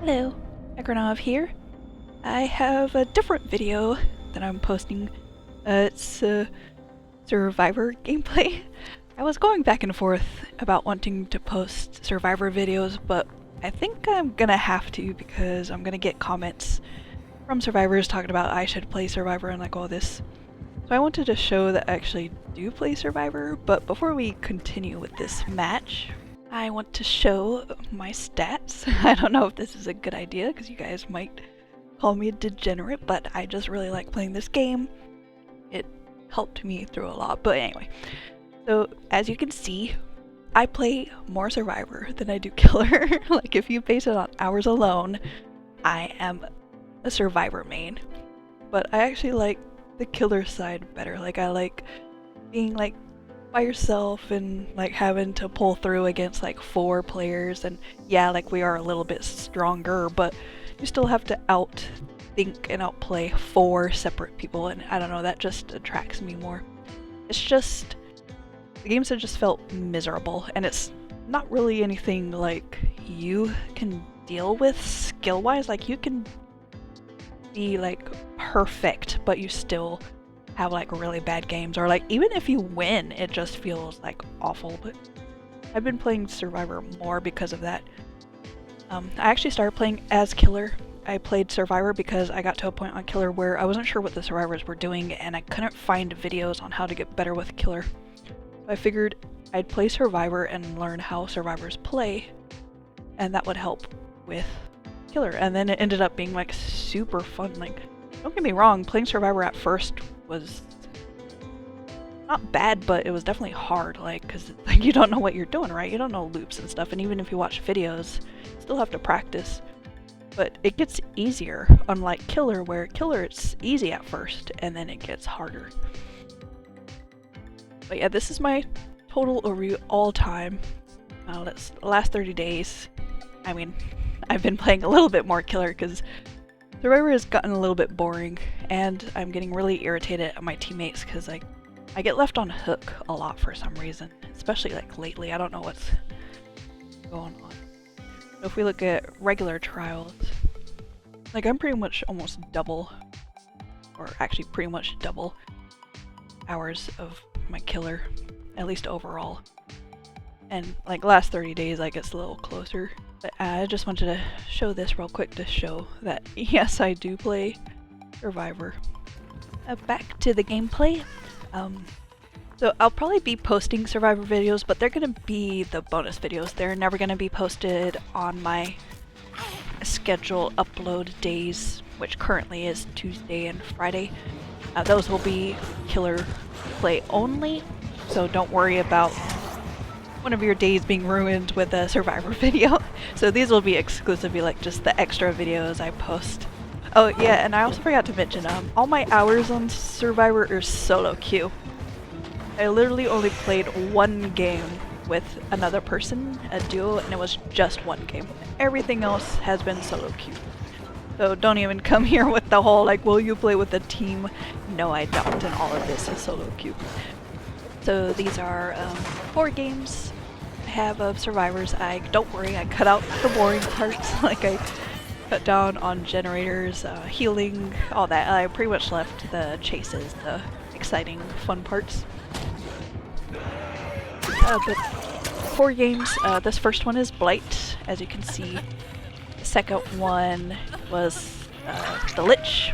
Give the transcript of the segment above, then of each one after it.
Hello, Agronov here. I have a different video that I'm posting. It's Survivor gameplay. I was going back and forth about wanting to post Survivor videos, but I think I'm gonna have to because I'm gonna get comments from survivors talking about I should play Survivor and like all this. So I wanted to show that I actually do play Survivor, but before we continue with this match, I want to show my stats. I don't know if this is a good idea because you guys might call me a degenerate, but I just really like playing this game. It helped me through a lot, but anyway. So as you can see, I play more Survivor than I do Killer. Like if you base it on hours alone, I am a Survivor main. But I actually like the Killer side better. Like I like being like by yourself and like having to pull through against like 4 players, and yeah, like we are a little bit stronger, but you still have to outthink and outplay 4 separate people, and I don't know, that just attracts me more. It's just, the games have just felt miserable, and it's not really anything like you can deal with skill-wise. Like you can be like perfect, but you still have like really bad games, or like even if you win, it just feels like awful. But I've been playing Survivor more because of that. I actually started playing as Killer. I played Survivor because I got to a point on Killer where I wasn't sure what the survivors were doing and I couldn't find videos on how to get better with Killer. So I figured I'd play Survivor and learn how survivors play, and that would help with Killer. And then it ended up being like super fun. Like, don't get me wrong, playing Survivor at first was not bad, but it was definitely hard, like, because like, you don't know what you're doing, right? You don't know loops and stuff, and even if you watch videos, you still have to practice. But it gets easier, unlike Killer, where Killer it's easy at first, and then it gets harder. But yeah, this is my total overview all time. That's the last 30 days. I mean, I've been playing a little bit more Killer because Survivor has gotten a little bit boring, and I'm getting really irritated at my teammates because like I get left on hook a lot for some reason, especially like lately. I don't know what's going on. So if we look at regular trials, like I'm pretty much almost double, or actually pretty much double hours of my Killer, at least overall. And like last 30 days I guess a little closer. But I just wanted to show this real quick to show that yes, I do play Survivor. Back to the gameplay. So I'll probably be posting Survivor videos, but they're gonna be the bonus videos. They're never gonna be posted on my schedule upload days, which currently is Tuesday and Friday. Those will be Killer play only, so don't worry about one of your days being ruined with a Survivor video. So these will be exclusively like just the extra videos I post. Oh yeah, and I also forgot to mention, all my hours on Survivor are solo queue. I literally only played 1 game with another person, a duo, and it was just 1 game. Everything else has been solo queue. So don't even come here with the whole like, will you play with a team? No, I don't, and all of this is solo queue. So these are 4 games I have of survivors. Don't worry, I cut out the boring parts. Like I cut down on generators, healing, all that. I pretty much left the chases, the exciting, fun parts. But 4 games. This first one is Blight, as you can see. The second one was the Lich.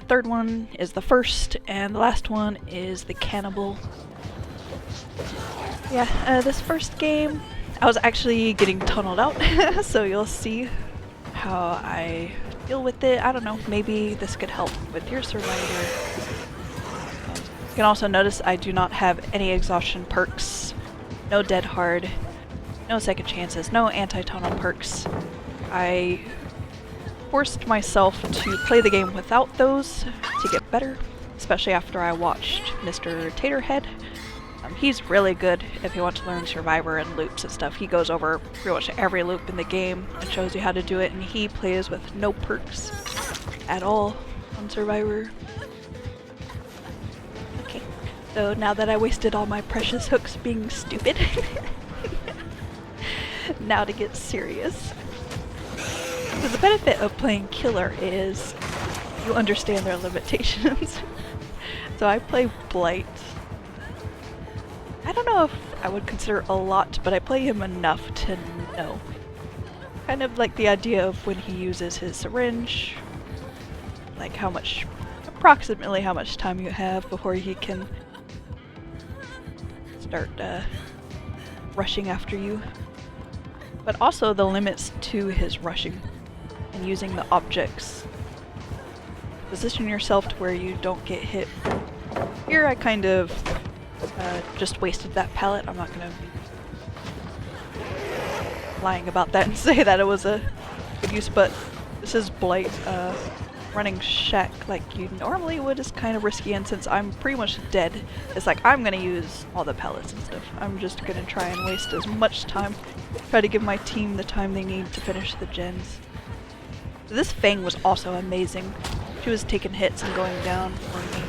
Third one is the first, and the last one is the Cannibal. Yeah, this first game, I was actually getting tunneled out, so you'll see how I deal with it. I don't know, maybe this could help with your Survivor. You can also notice I do not have any exhaustion perks, no dead hard, no second chances, no anti-tunnel perks. I forced myself to play the game without those to get better, especially after I watched Mr. Taterhead. He's really good if you want to learn Survivor and loops and stuff. He goes over pretty much every loop in the game and shows you how to do it, and he plays with no perks at all on Survivor. Okay, so now that I wasted all my precious hooks being stupid, now to get serious. Because the benefit of playing Killer is you understand their limitations. So I play Blight. I don't know if I would consider a lot, but I play him enough to know. Kind of like the idea of when he uses his syringe, like approximately how much time you have before he can start rushing after you. But also the limits to his rushing and using the objects. Position yourself to where you don't get hit. Here I kind of just wasted that pallet. I'm not gonna be lying about that and say that it was a good use, but this is Blight. Running Shack like you normally would is kind of risky, and since I'm pretty much dead, it's like I'm gonna use all the pallets and stuff. I'm just gonna try and waste as much time, try to give my team the time they need to finish the gens. So this Fang was also amazing. She was taking hits and going down for me.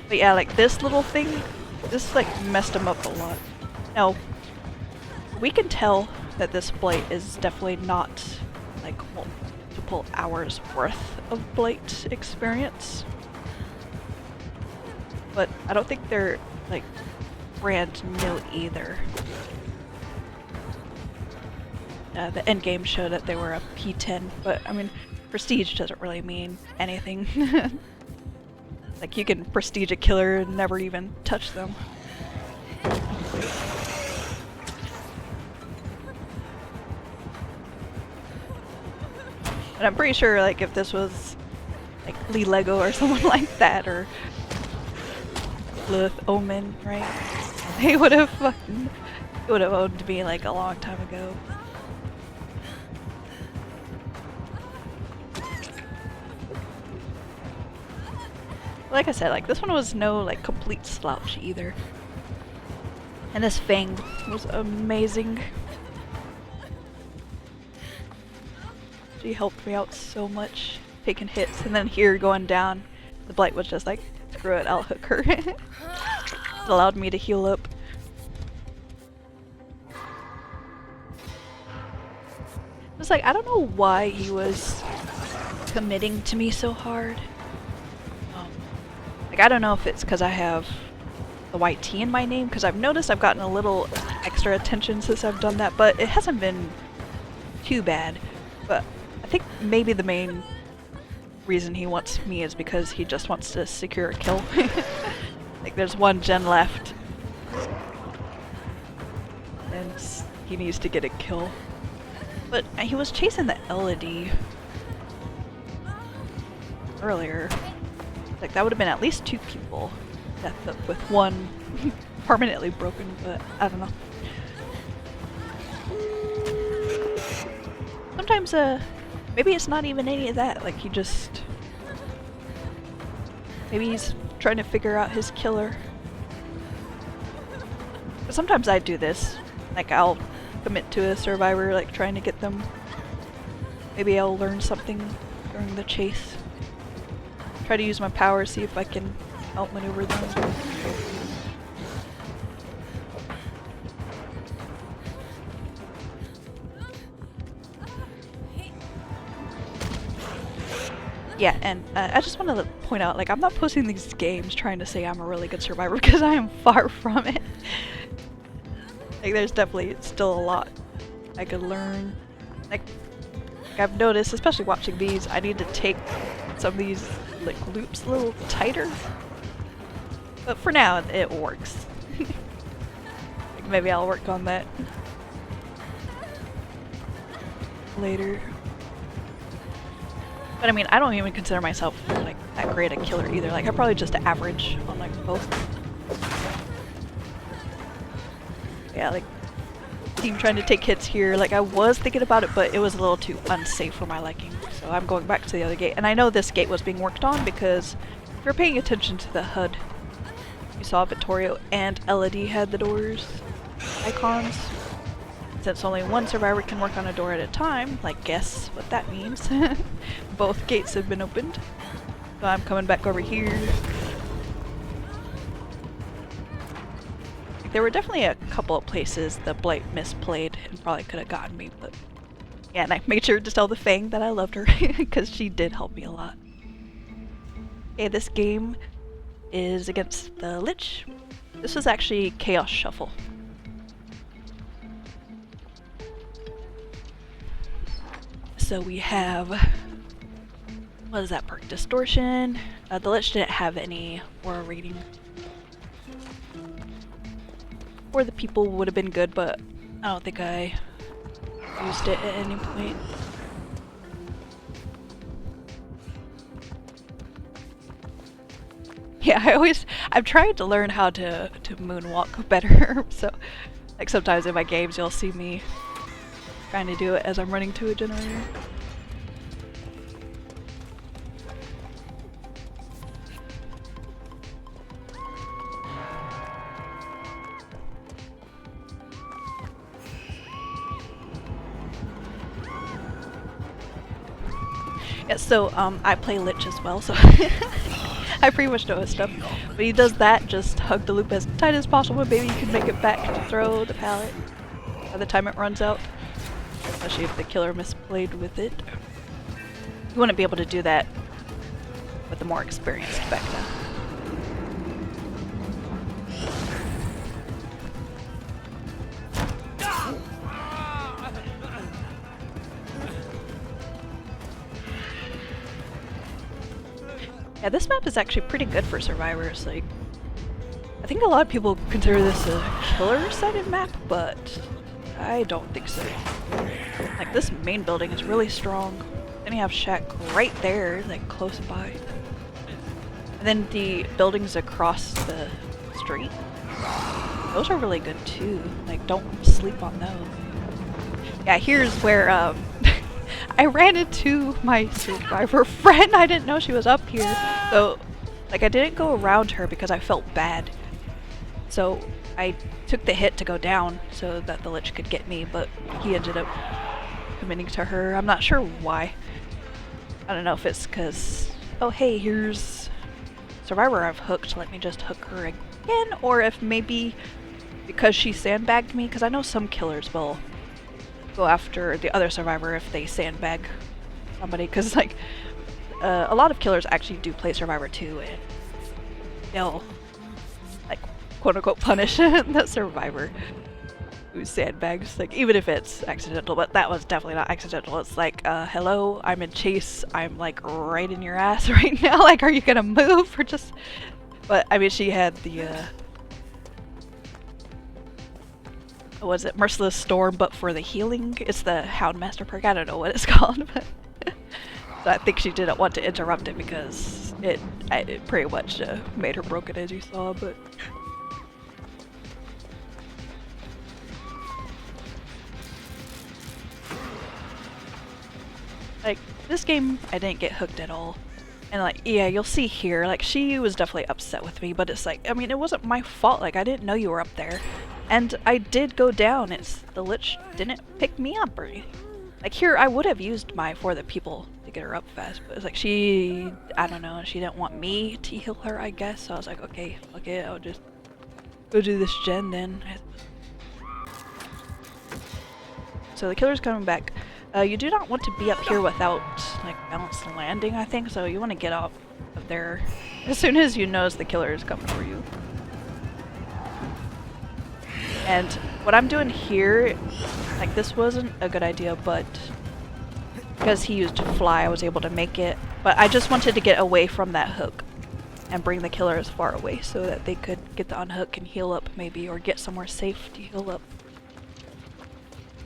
But yeah, like this little thing, this like messed him up a lot. Now, we can tell that this Blight is definitely not like multiple hours worth of Blight experience. But I don't think they're like brand new either. The end game showed that they were a P10, but I mean, prestige doesn't really mean anything. Like you can prestige a killer and never even touch them. And I'm pretty sure like if this was like Lee Lego or someone like that, or Lilith Omen, right? They would have owned me like a long time ago. Like I said, like this one was no like complete slouch either. And this Fang was amazing. She helped me out so much, taking hits, and then here going down, the Blight was just like, screw it, I'll hook her. It allowed me to heal up. It's like, I don't know why he was committing to me so hard. Like, I don't know if it's because I have the white T in my name, because I've noticed I've gotten a little extra attention since I've done that, but it hasn't been too bad. But I think maybe the main reason he wants me is because he just wants to secure a kill. Like, there's one gen left, and he needs to get a kill. But he was chasing the LED earlier. Like, that would have been at least 2 people death up with one permanently broken, but I don't know. Sometimes, maybe it's not even any of that, like maybe he's trying to figure out his killer. But sometimes I do this, like I'll commit to a survivor, like trying to get them. Maybe I'll learn something during the chase. Try to use my power, see if I can outmaneuver them. Yeah, and I just want to point out, like, I'm not posting these games trying to say I'm a really good survivor, because I am far from it. Like, there's definitely still a lot I could learn. Like I've noticed, especially watching these, I need to take some of these like loops a little tighter. But for now, it works. Like, maybe I'll work on that later. But I mean, I don't even consider myself like that great a killer either. Like, I'm probably just average on like both. Yeah, like team trying to take hits here. Like, I was thinking about it, but it was a little too unsafe for my liking. So I'm going back to the other gate. And I know this gate was being worked on because if you're paying attention to the HUD, you saw Vittorio and Elodie had the doors icons. Since only one survivor can work on a door at a time, like, guess what that means. Both gates have been opened. So I'm coming back over here. There were definitely a couple of places the Blight misplayed and probably could have gotten me, but Yeah, and I made sure to tell the Fang that I loved her because she did help me a lot. Okay, this game is against the Lich. This was actually Chaos Shuffle. So we have, what is that perk? Distortion. The Lich didn't have any aura rating. Or the people would have been good, but I don't think I used it at any point. Yeah, I've tried to learn how to moonwalk better, so like sometimes in my games you'll see me trying to do it as I'm running to a generator. Yeah, so I play Lich as well, so I pretty much know his stuff. When he does that, just hug the loop as tight as possible, maybe you can make it back to throw the pallet by the time it runs out. Especially if the killer misplayed with it. You wouldn't be able to do that with the more experienced back then. Yeah, this map is actually pretty good for survivors. Like, I think a lot of people consider this a killer-sided map, but I don't think so. Like, this main building is really strong. Then you have Shack right there, like close by. And then the buildings across the street, those are really good too. Like, don't sleep on those. Yeah, here's where I ran into my survivor friend. I didn't know she was up here. So, like, I didn't go around her because I felt bad. So, I took the hit to go down so that the Lich could get me, but he ended up committing to her. I'm not sure why. I don't know if it's because, oh hey, here's survivor I've hooked, let me just hook her again, or if maybe because she sandbagged me, because I know some killers will go after the other survivor if they sandbag somebody, because like a lot of killers actually do play survivor too, and they'll like quote-unquote punish the survivor who sandbags, like even if it's accidental, but that was definitely not accidental. It's like, hello, I'm in chase, I'm like right in your ass right now, like are you gonna move or just, but I mean she had the what was it, Merciless Storm, but for the healing. It's the Houndmaster perk, I don't know what it's called, but so I think she didn't want to interrupt it because it pretty much made her broken, as you saw, but like, this game, I didn't get hooked at all. And like, yeah, you'll see here, like, she was definitely upset with me, but it's like, I mean, it wasn't my fault, like, I didn't know you were up there. And I did go down, it's, the Lich didn't pick me up or anything. Like, here, I would have used my For the People to get her up fast, but it's like, she, I don't know, she didn't want me to heal her, I guess, so I was like, okay, fuck it, I'll just go do this gen then. So the killer's coming back. You do not want to be up here without, like, balanced landing, I think, so you want to get off of there as soon as you notice the killer is coming for you. And what I'm doing here, like, this wasn't a good idea, but because he used fly, I was able to make it. But I just wanted to get away from that hook and bring the killer as far away so that they could get the unhook and heal up maybe, or get somewhere safe to heal up.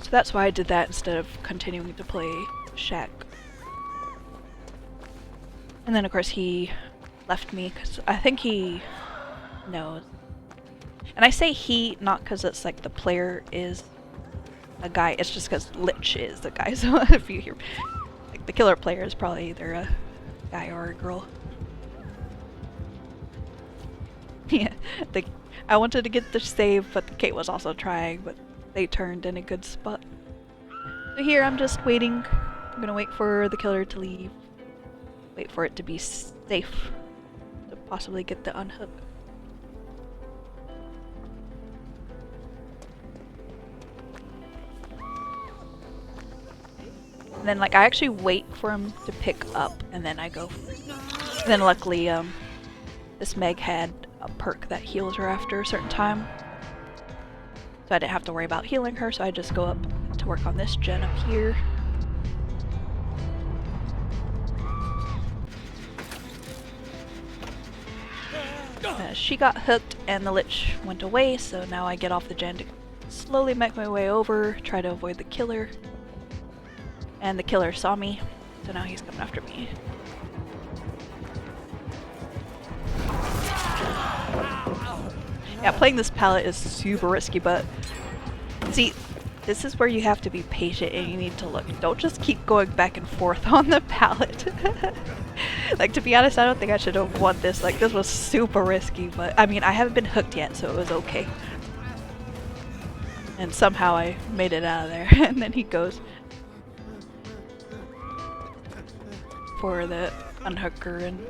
So that's why I did that instead of continuing to play Shack. And then of course he left me because I think he knows. And I say he, not because it's like the player is a guy, it's just because Lich is the guy. So if you hear, like, the killer player is probably either a guy or a girl. Yeah, I wanted to get the save, but Kate was also trying, but they turned in a good spot. So here I'm just waiting. I'm gonna wait for the killer to leave. Wait for it to be safe to possibly get the unhook. And then like I actually wait for him to pick up and then I go for it. And then luckily this Meg had a perk that heals her after a certain time. So I didn't have to worry about healing her, so I just go up to work on this gen up here. She got hooked and the Lich went away, so now I get off the gen to slowly make my way over, try to avoid the killer. And the killer saw me, so now he's coming after me. Yeah, playing this palette is super risky, but see, this is where you have to be patient and you need to look. Don't just keep going back and forth on the palette. Like, to be honest, I don't think I should have won this. Like, this was super risky, but I mean, I haven't been hooked yet, so it was okay. And somehow I made it out of there. And then he goes for the unhooker and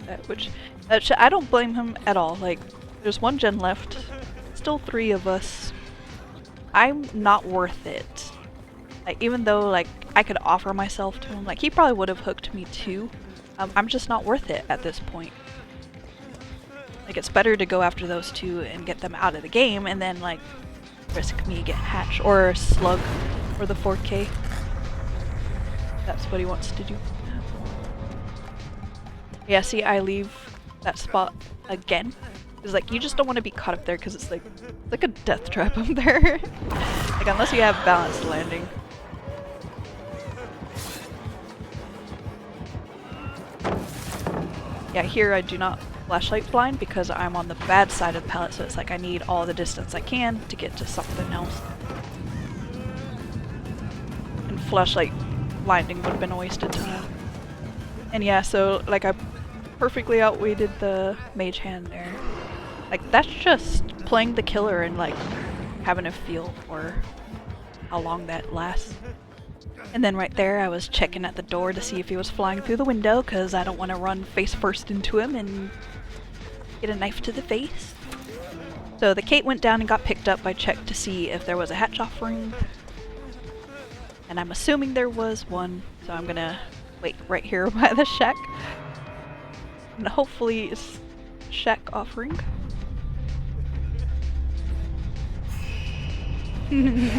that, which I don't blame him at all. Like, there's one gen left, still 3 of us. I'm not worth it. Like, even though like I could offer myself to him, like he probably would have hooked me too. I'm just not worth it at this point. Like, it's better to go after those 2 and get them out of the game and then like risk me getting hatch or slug for the 4K. That's what he wants to do. Yeah, see, I leave that spot again. It's like, you just don't want to be caught up there because it's like a death trap up there. Like, unless you have balanced landing. Yeah, here I do not flashlight blind because I'm on the bad side of the palette, so it's like I need all the distance I can to get to something else. And flashlight blinding would have been a waste of time. And yeah, so like I perfectly outweighted the mage hand there. Like, that's just playing the killer and like having a feel for how long that lasts. And then right there I was checking at the door to see if he was flying through the window because I don't want to run face first into him and get a knife to the face. So the Kate went down and got picked up. I checked to see if there was a hatch offering. And I'm assuming there was one, so I'm gonna wait right here by the shack. And hopefully it's shack offering. And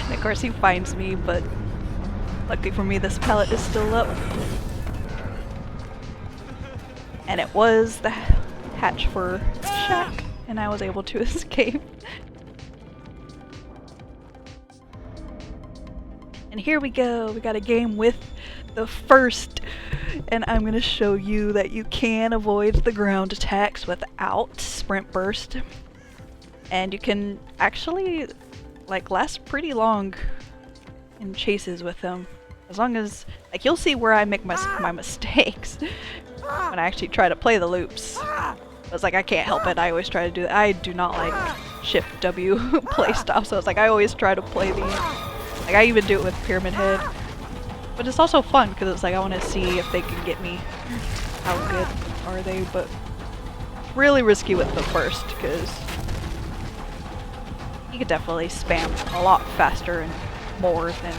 of course he finds me, but luckily for me this pallet is still up. And it was the hatch for shack, and I was able to escape. And here we go, we got a game with the first, and I'm gonna show you that you can avoid the ground attacks without sprint burst. And you can actually like last pretty long in chases with them, as long as like you'll see where I make my mistakes when I actually try to play the loops. I was like, I can't help it, I always try to do that. I do not like shift W playstyle, so it's like I always try to play these. Like, I even do it with Pyramid Head, but it's also fun because it's like I want to see if they can get me. How good are they? But really risky with the first because you could definitely spam a lot faster and more than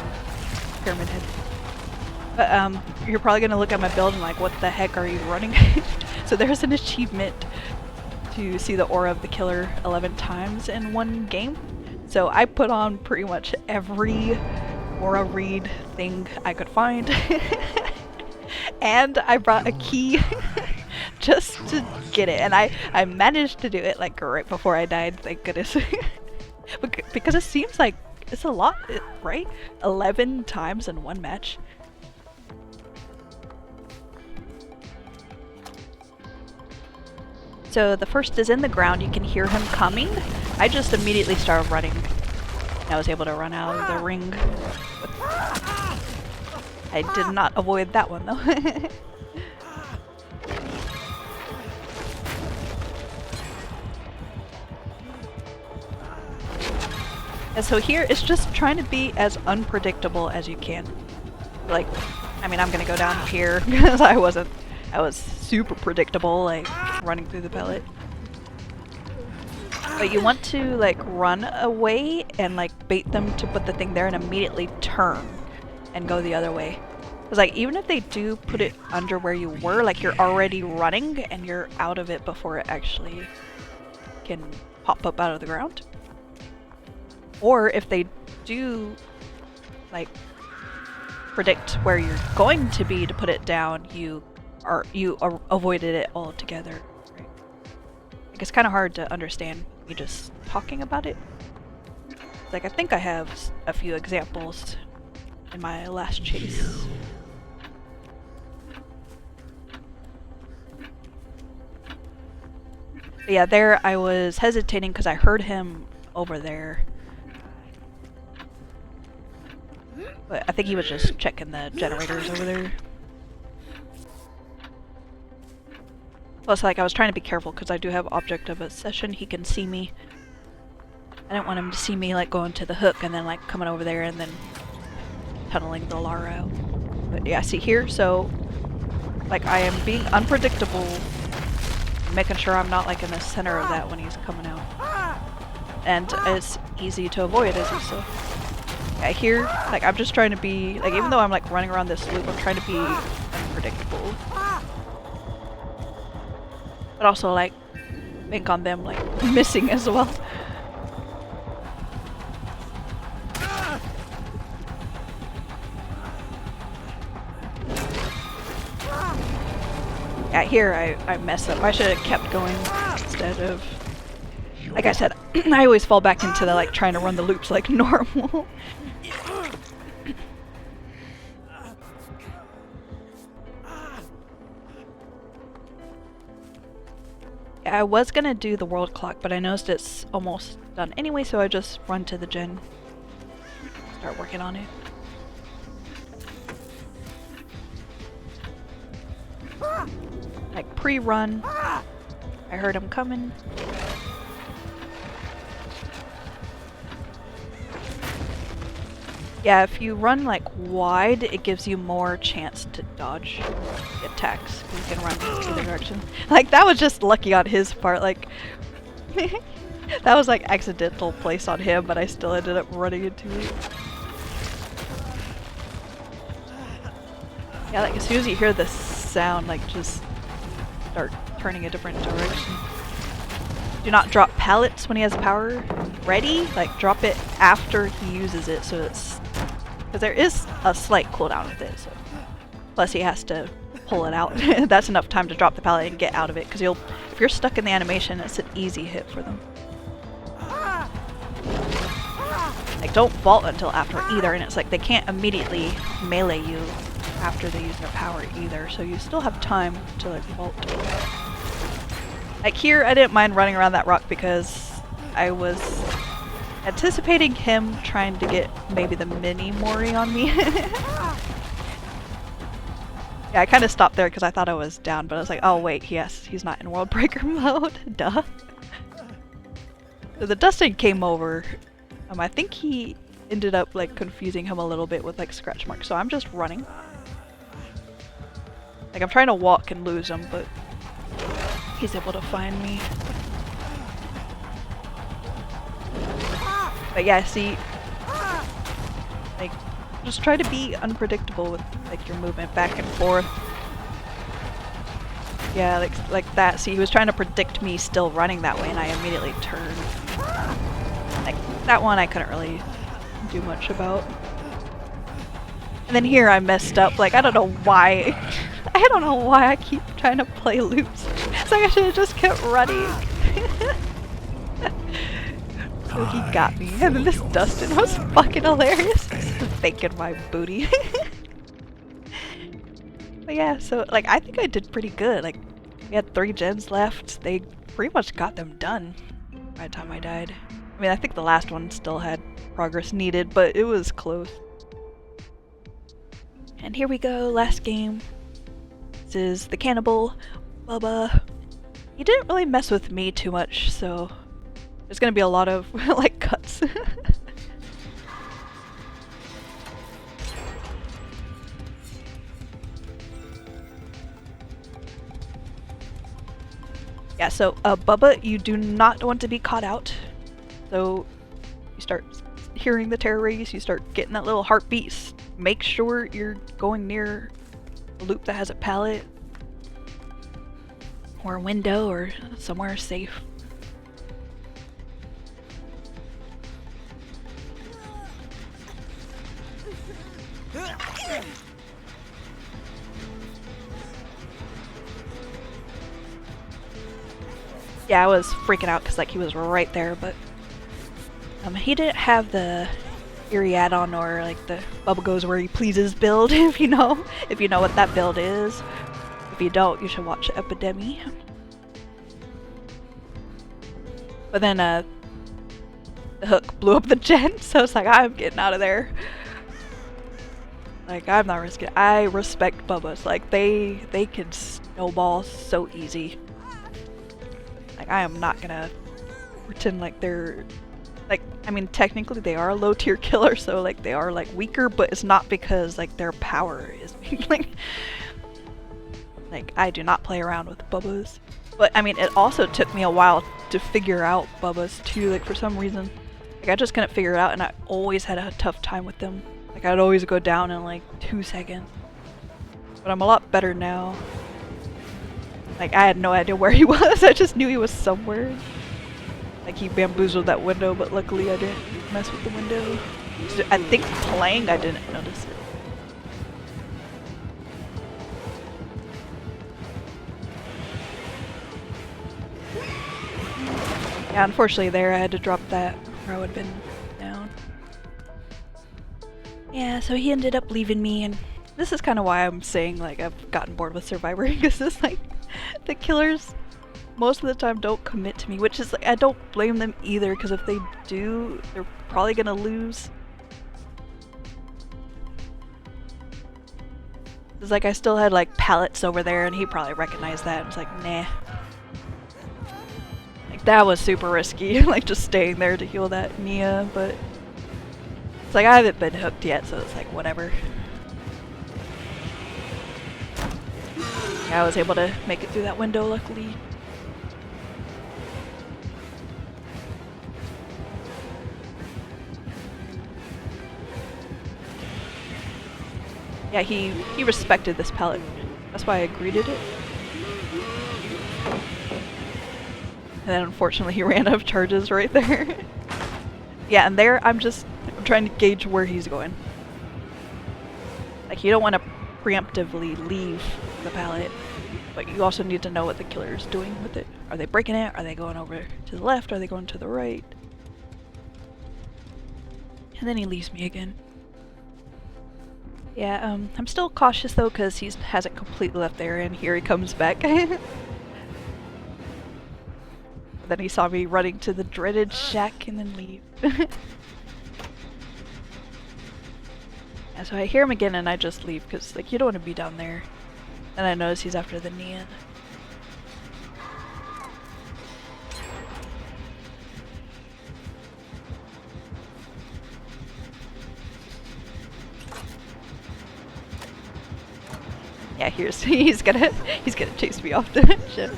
Pyramid Head. But you're probably gonna look at my build and like, what the heck are you running? So there's an achievement to see the aura of the killer 11 times in one game. So I put on pretty much every aura read thing I could find. And I brought a key just to get it. And I managed to do it like right before I died, thank goodness. Because it seems like it's a lot, right? 11 times in one match. So the first is in the ground, you can hear him coming. I just immediately started running. I was able to run out of the ring. I did not avoid that one though. And so here it's just trying to be as unpredictable as you can. Like, I mean, I'm gonna go down here because I was super predictable, like running through the pellet. But you want to like run away and like bait them to put the thing there and immediately turn. and go the other way. Because like even if they do put it under where you were, like you're already running and you're out of it before it actually can pop up out of the ground. Or if they do like predict where you're going to be to put it down, you avoided it altogether. Right? Like it's kind of hard to understand me just talking about it. Like I think I have a few examples in my last chase. But yeah, there I was hesitating because I heard him over there. But I think he was just checking the generators over there. Plus, like, I was trying to be careful because I do have Object of Obsession. He can see me. I didn't want him to see me, like, going to the hook and then, like, coming over there and then tunneling the Lara out. But yeah, see here, so, like, I am being unpredictable, making sure I'm not, like, in the center of that when he's coming out. And it's easy to avoid, as you saw. Yeah, here, like, I'm just trying to be, like, even though I'm, like, running around this loop, I'm trying to be unpredictable. But also, like, bank on them, like, missing as well. Yeah, here I mess up. I should have kept going instead of... Like I said, I always fall back into the, like, trying to run the loops like normal. I was gonna do the world clock, but I noticed it's almost done anyway, so I just run to the gen. Start working on it. Like pre-run. I heard him coming. Yeah, if you run like wide, it gives you more chance to dodge the attacks. You can run either direction. Like that was just lucky on his part. Like that was like accidental place on him, but I still ended up running into it. Yeah, like as soon as you hear the sound, like just start turning a different direction. Do not drop pallets when he has power ready. Like drop it after he uses it, so it's because there is a slight cooldown with it. So plus he has to pull it out. That's enough time to drop the pallet and get out of it. Because if you're stuck in the animation, it's an easy hit for them. Like don't vault until after either, and it's like they can't immediately melee you after they use their power either. So you still have time to like vault. Like here, I didn't mind running around that rock because I was anticipating him trying to get maybe the mini Mori on me. Yeah, I kind of stopped there because I thought I was down, but I was like, oh wait, yes, he's not in World Breaker mode. Duh. So the Dustin came over. I think he ended up like confusing him a little bit with like scratch marks, so I'm just running. Like I'm trying to walk and lose him, but he's able to find me. But yeah, see, like, just try to be unpredictable with like your movement back and forth. Yeah, like that. See, he was trying to predict me still running that way, and I immediately turned. Like that one, I couldn't really do much about. And then here, I messed up. Like I don't know why. I don't know why I keep trying to play loops. It's like I should have just kept running. So he got me. And then this Dustin was fucking hilarious. Faking my booty. But yeah, so like I think I did pretty good. Like we had 3 gens left. They pretty much got them done by the time I died. I mean, I think the last one still had progress needed, but it was close. And here we go, last game. This is the Cannibal. Bubba. He didn't really mess with me too much, so there's gonna be a lot of like cuts. Yeah, so Bubba, you do not want to be caught out. So you start hearing the terror race, you start getting that little heartbeat make sure you're going near a loop that has a pallet or a window or somewhere safe. Yeah, I was freaking out because like he was right there, but he didn't have the eerie add-on or like the Bubba Goes Where He Pleases build. If you know what that build is. If you don't, you should watch Epidemic. But then the hook blew up the gen, so it's like I'm getting out of there. Like I'm not risking it. I respect Bubba's. Like they can snowball so easy. Like I am not gonna pretend like they're like, I mean technically they are a low tier killer, so like they are like weaker, but it's not because like their power is like I do not play around with Bubba's. But I mean it also took me a while to figure out Bubba's too, like for some reason. Like I just couldn't figure it out and I always had a tough time with them. Like I'd always go down in like 2 seconds. But I'm a lot better now. Like I had no idea where he was, I just knew he was somewhere. Like he bamboozled that window, but luckily I didn't mess with the window. I think playing I didn't notice it. Yeah, unfortunately there I had to drop that or I would have been down. Yeah, so he ended up leaving me, and this is kind of why I'm saying like I've gotten bored with Survivor, because it's like the killers most of the time don't commit to me, which is like I don't blame them either, because if they do, they're probably gonna lose. It's like I still had like pallets over there and he probably recognized that and was like, nah. Like that was super risky, like just staying there to heal that Nia, but it's like I haven't been hooked yet, so it's like whatever. Yeah, I was able to make it through that window luckily. Yeah, he respected this pallet. That's why I greeted it. And then unfortunately he ran out of charges right there. Yeah, and there I'm trying to gauge where he's going. Like you don't want to preemptively leave the pallet, but you also need to know what the killer is doing with it. Are they breaking it? Are they going over to the left? Are they going to the right? And then he leaves me again. Yeah, I'm still cautious though, because he hasn't completely left there, and here he comes back. Then he saw me running to the dreaded shack and then leave. Yeah, so I hear him again and I just leave, because like you don't want to be down there. And I notice he's after the Neon. Yeah, he's gonna chase me off the ship.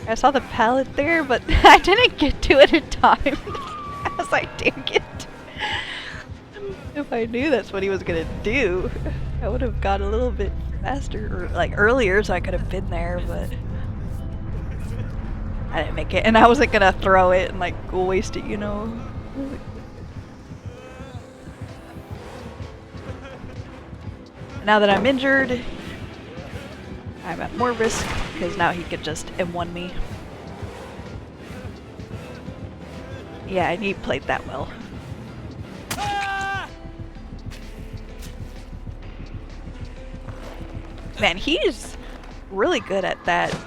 I saw the pallet there, but I didn't get to it in time. I was like, dang it. If I knew that's what he was gonna do, I would have got a little bit faster, or like earlier, so I could have been there, but I didn't make it, and I wasn't gonna throw it and like go waste it, you know? Now that I'm injured, I'm at more risk, because now he could just M1 me. Yeah, and he played that well. Man, he's really good at that.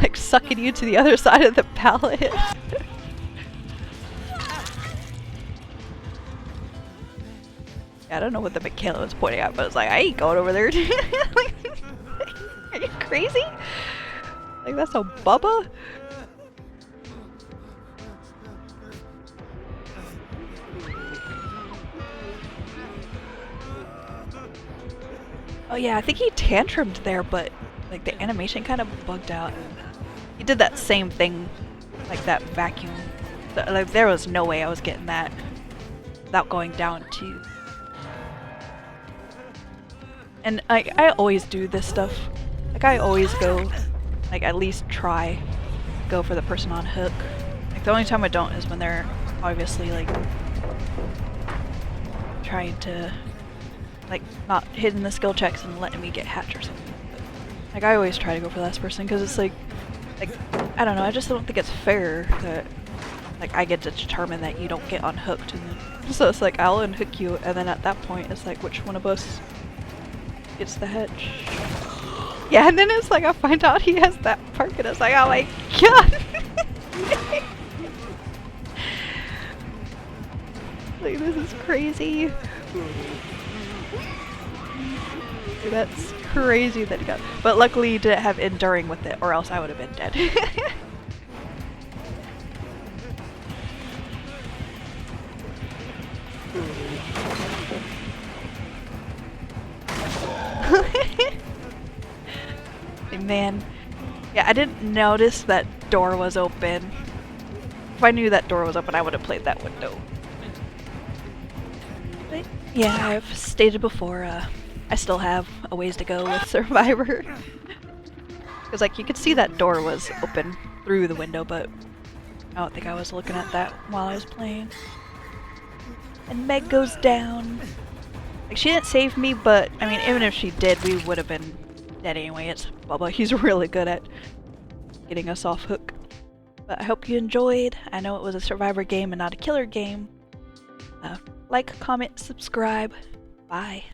Like sucking you to the other side of the pallet. I don't know what the Michaela was pointing at, but it's like, I ain't going over there. Like, are you crazy? Like, that's a Bubba? Oh yeah, I think he tantrumed there, but like the animation kind of bugged out. He did that same thing, like that vacuum Like, there was no way I was getting that without going down to. And I always do this stuff. Like, I always go, like, at least try go for the person on hook. Like, the only time I don't is when they're obviously, like, trying to, like, not hitting the skill checks and letting me get hatched or something. But, like, I always try to go for the last person because it's like, I don't know, I just don't think it's fair that, like, I get to determine that you don't get unhooked. And then, so it's like, I'll unhook you, and then at that point, it's like, which one of us gets the hedge? Yeah, and then it's like, I find out he has that perk, and it's like, oh my god! Like, this is crazy. That's crazy that he got. But luckily he didn't have enduring with it, or else I would have been dead. Man. Yeah, I didn't notice that door was open. If I knew that door was open, I would have played that window. But yeah, I've stated before, I still have a ways to go with Survivor. Because, like, you could see that door was open through the window, but I don't think I was looking at that while I was playing. And Meg goes down. Like, she didn't save me, but, I mean, even if she did, we would have been dead anyway. It's Bubba. He's really good at getting us off hook. But I hope you enjoyed. I know it was a Survivor game and not a killer game. Like, comment, subscribe. Bye.